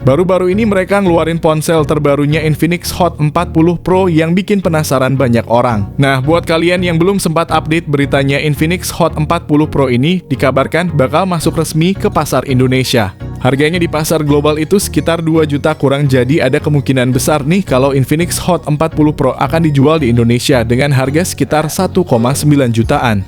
Baru-baru ini mereka ngeluarin ponsel terbarunya Infinix Hot 40 Pro yang bikin penasaran banyak orang. Nah, buat kalian yang belum sempat update beritanya, Infinix Hot 40 Pro ini dikabarkan bakal masuk resmi ke pasar Indonesia. Harganya di pasar global itu sekitar 2 juta kurang, jadi ada kemungkinan besar nih kalau Infinix Hot 40 Pro akan dijual di Indonesia dengan harga sekitar 1,9 jutaan.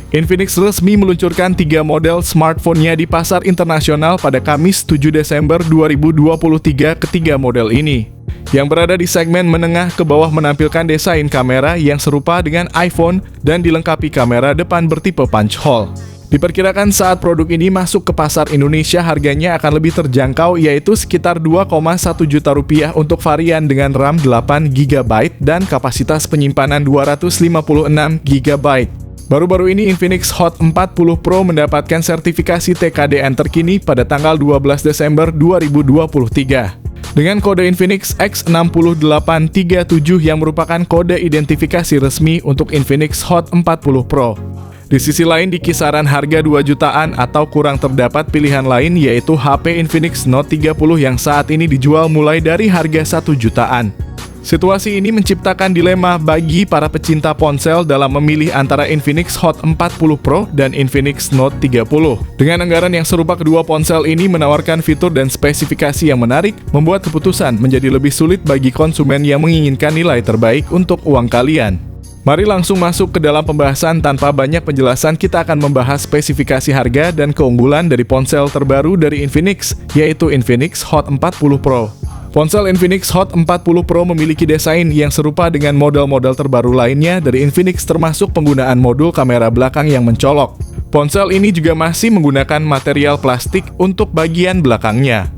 Infinix resmi meluncurkan 3 model smartphone-nya di pasar internasional pada Kamis 7 Desember 2023. Ketiga model ini, yang berada di segmen menengah ke bawah, menampilkan desain kamera yang serupa dengan iPhone dan dilengkapi kamera depan bertipe punch hole. Diperkirakan saat produk ini masuk ke pasar Indonesia, harganya akan lebih terjangkau, yaitu sekitar 2,1 juta rupiah untuk varian dengan RAM 8 GB dan kapasitas penyimpanan 256 GB. Baru-baru ini Infinix Hot 40 Pro mendapatkan sertifikasi TKDN terkini pada tanggal 12 Desember 2023. Dengan kode Infinix X6837 yang merupakan kode identifikasi resmi untuk Infinix Hot 40 Pro. Di sisi lain, di kisaran harga 2 jutaan atau kurang terdapat pilihan lain, yaitu HP Infinix Note 30 yang saat ini dijual mulai dari harga 1 jutaan. Situasi ini menciptakan dilema bagi para pecinta ponsel dalam memilih antara Infinix Hot 40 Pro dan Infinix Note 30. Dengan anggaran yang serupa, kedua ponsel ini menawarkan fitur dan spesifikasi yang menarik, membuat keputusan menjadi lebih sulit bagi konsumen yang menginginkan nilai terbaik untuk uang kalian. Mari langsung masuk ke dalam pembahasan. Tanpa banyak penjelasan, kita akan membahas spesifikasi harga dan keunggulan dari ponsel terbaru dari Infinix, yaitu Infinix Hot 40 Pro. Ponsel Infinix Hot 40 Pro memiliki desain yang serupa dengan model-model terbaru lainnya dari Infinix, termasuk penggunaan modul kamera belakang yang mencolok. Ponsel ini juga masih menggunakan material plastik untuk bagian belakangnya.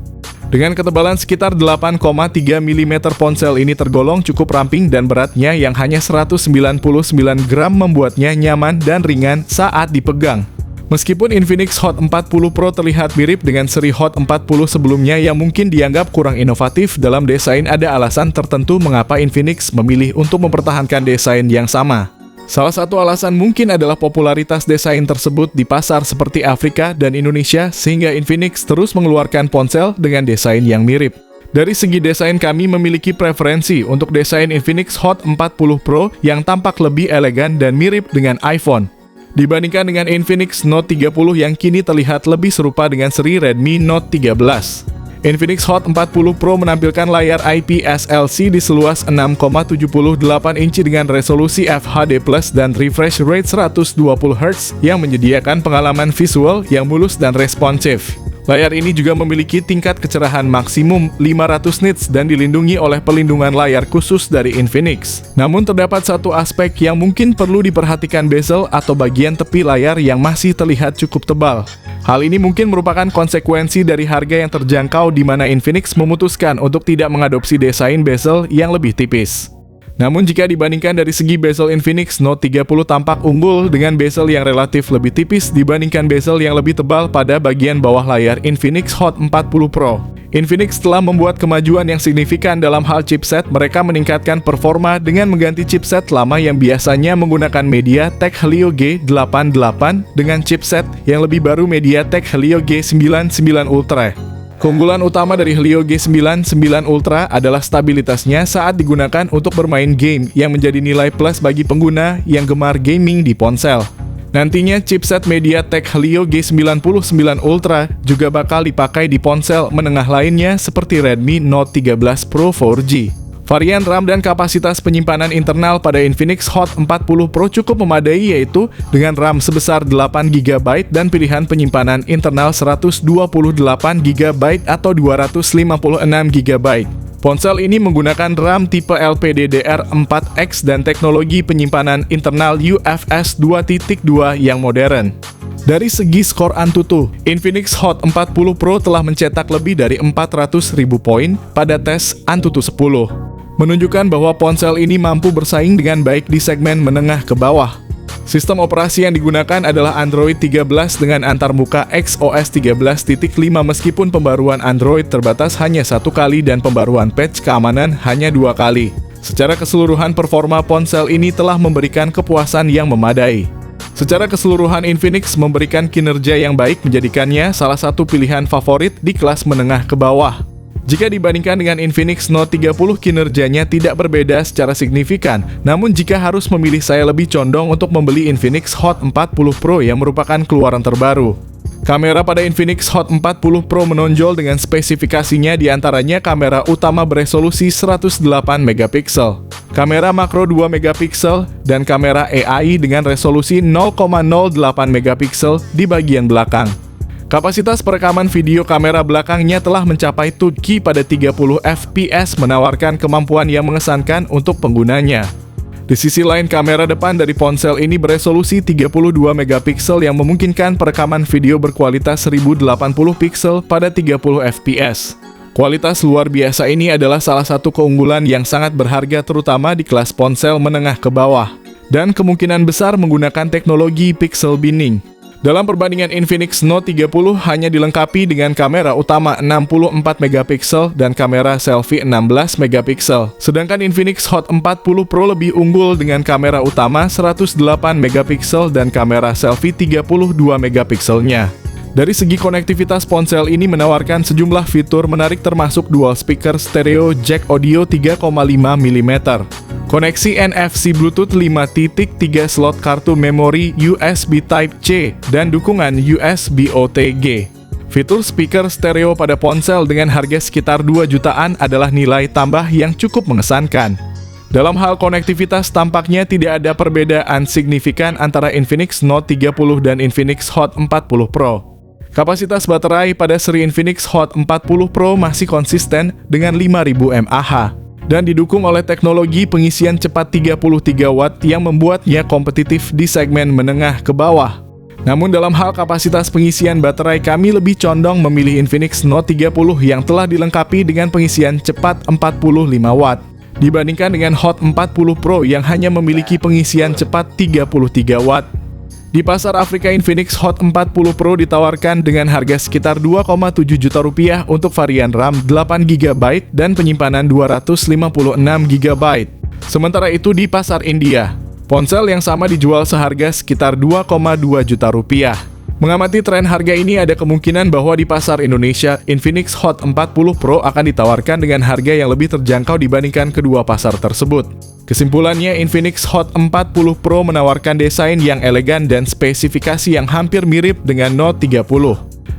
Dengan ketebalan sekitar 8,3 mm, ponsel ini tergolong cukup ramping dan beratnya yang hanya 199 gram membuatnya nyaman dan ringan saat dipegang. Meskipun Infinix Hot 40 Pro terlihat mirip dengan seri Hot 40 sebelumnya yang mungkin dianggap kurang inovatif dalam desain, ada alasan tertentu mengapa Infinix memilih untuk mempertahankan desain yang sama. Salah satu alasan mungkin adalah popularitas desain tersebut di pasar seperti Afrika dan Indonesia, sehingga Infinix terus mengeluarkan ponsel dengan desain yang mirip. Dari segi desain, kami memiliki preferensi untuk desain Infinix Hot 40 Pro yang tampak lebih elegan dan mirip dengan iPhone, dibandingkan dengan Infinix Note 30 yang kini terlihat lebih serupa dengan seri Redmi Note 13. Infinix Hot 40 Pro menampilkan layar IPS LCD seluas 6,78 inci dengan resolusi FHD+ dan refresh rate 120Hz yang menyediakan pengalaman visual yang mulus dan responsif. Layar ini juga memiliki tingkat kecerahan maksimum 500 nits dan dilindungi oleh pelindungan layar khusus dari Infinix. Namun terdapat satu aspek yang mungkin perlu diperhatikan, bezel atau bagian tepi layar yang masih terlihat cukup tebal. Hal ini mungkin merupakan konsekuensi dari harga yang terjangkau, di mana Infinix memutuskan untuk tidak mengadopsi desain bezel yang lebih tipis. Namun jika dibandingkan dari segi bezel, Infinix Note 30 tampak unggul dengan bezel yang relatif lebih tipis dibandingkan bezel yang lebih tebal pada bagian bawah layar Infinix Hot 40 Pro. Infinix telah membuat kemajuan yang signifikan dalam hal chipset. Mereka meningkatkan performa dengan mengganti chipset lama yang biasanya menggunakan MediaTek Helio G88 dengan chipset yang lebih baru MediaTek Helio G99 Ultra. Keunggulan utama dari Helio G99 Ultra adalah stabilitasnya saat digunakan untuk bermain game, yang menjadi nilai plus bagi pengguna yang gemar gaming di ponsel. Nantinya chipset MediaTek Helio G99 Ultra juga bakal dipakai di ponsel menengah lainnya seperti Redmi Note 13 Pro 4G. Varian RAM dan kapasitas penyimpanan internal pada Infinix Hot 40 Pro cukup memadai, yaitu dengan RAM sebesar 8 GB dan pilihan penyimpanan internal 128 GB atau 256 GB. Ponsel ini menggunakan RAM tipe LPDDR4X dan teknologi penyimpanan internal UFS 2.2 yang modern. Dari segi skor Antutu, Infinix Hot 40 Pro telah mencetak lebih dari 400.000 poin pada tes Antutu 10. Menunjukkan bahwa ponsel ini mampu bersaing dengan baik di segmen menengah ke bawah. Sistem operasi yang digunakan adalah Android 13 dengan antarmuka XOS 13.5, meskipun pembaruan Android terbatas hanya 1 kali dan pembaruan patch keamanan hanya 2 kali. Secara keseluruhan, performa ponsel ini telah memberikan kepuasan yang memadai. Secara keseluruhan, Infinix memberikan kinerja yang baik, menjadikannya salah satu pilihan favorit di kelas menengah ke bawah. Jika dibandingkan dengan Infinix Note 30, kinerjanya tidak berbeda secara signifikan. Namun jika harus memilih, saya lebih condong untuk membeli Infinix Hot 40 Pro yang merupakan keluaran terbaru. Kamera pada Infinix Hot 40 Pro menonjol dengan spesifikasinya, diantaranya kamera utama beresolusi 108 megapiksel, kamera makro 2 megapiksel, dan kamera AI dengan resolusi 0,08 megapiksel di bagian belakang. Kapasitas perekaman video kamera belakangnya telah mencapai 2K pada 30 fps, menawarkan kemampuan yang mengesankan untuk penggunanya. Di sisi lain, kamera depan dari ponsel ini beresolusi 32 megapiksel yang memungkinkan perekaman video berkualitas 1080 piksel pada 30 fps. Kualitas luar biasa ini adalah salah satu keunggulan yang sangat berharga, terutama di kelas ponsel menengah ke bawah, dan kemungkinan besar menggunakan teknologi pixel binning. Dalam perbandingan, Infinix Note 30 hanya dilengkapi dengan kamera utama 64 megapiksel dan kamera selfie 16 megapiksel. Sedangkan Infinix Hot 40 Pro lebih unggul dengan kamera utama 108 megapiksel dan kamera selfie 32 megapikselnya. Dari segi konektivitas, ponsel ini menawarkan sejumlah fitur menarik, termasuk dual speaker stereo, jack audio 3,5 mm, koneksi NFC Bluetooth 5.3, slot kartu memori USB Type-C, dan dukungan USB OTG. Fitur speaker stereo pada ponsel dengan harga sekitar 2 jutaan adalah nilai tambah yang cukup mengesankan. Dalam hal konektivitas, tampaknya tidak ada perbedaan signifikan antara Infinix Note 30 dan Infinix Hot 40 Pro. Kapasitas baterai pada seri Infinix Hot 40 Pro masih konsisten dengan 5000 mAh dan didukung oleh teknologi pengisian cepat 33 Watt yang membuatnya kompetitif di segmen menengah ke bawah. Namun dalam hal kapasitas pengisian baterai, kami lebih condong memilih Infinix Note 30 yang telah dilengkapi dengan pengisian cepat 45 Watt dibandingkan dengan Hot 40 Pro yang hanya memiliki pengisian cepat 33 Watt. Di pasar Afrika, Infinix Hot 40 Pro ditawarkan dengan harga sekitar 2,7 juta rupiah untuk varian RAM 8GB dan penyimpanan 256 GB. Sementara itu di pasar India, ponsel yang sama dijual seharga sekitar 2,2 juta rupiah. Mengamati tren harga ini, ada kemungkinan bahwa di pasar Indonesia, Infinix Hot 40 Pro akan ditawarkan dengan harga yang lebih terjangkau dibandingkan kedua pasar tersebut. Kesimpulannya, Infinix Hot 40 Pro menawarkan desain yang elegan dan spesifikasi yang hampir mirip dengan Note 30.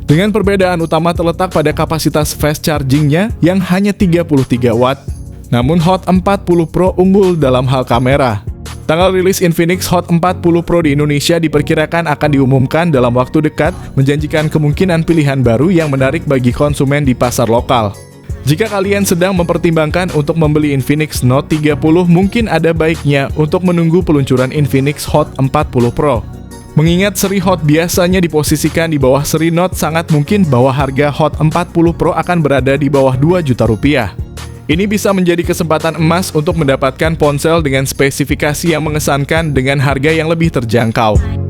Dengan perbedaan utama terletak pada kapasitas fast chargingnya yang hanya 33 Watt. Namun Hot 40 Pro unggul dalam hal kamera. Tanggal rilis Infinix Hot 40 Pro di Indonesia diperkirakan akan diumumkan dalam waktu dekat, menjanjikan kemungkinan pilihan baru yang menarik bagi konsumen di pasar lokal. Jika kalian sedang mempertimbangkan untuk membeli Infinix Note 30, mungkin ada baiknya untuk menunggu peluncuran Infinix Hot 40 Pro. Mengingat seri Hot biasanya diposisikan di bawah seri Note, sangat mungkin bahwa harga Hot 40 Pro akan berada di bawah 2 juta rupiah. Ini bisa menjadi kesempatan emas untuk mendapatkan ponsel dengan spesifikasi yang mengesankan dengan harga yang lebih terjangkau.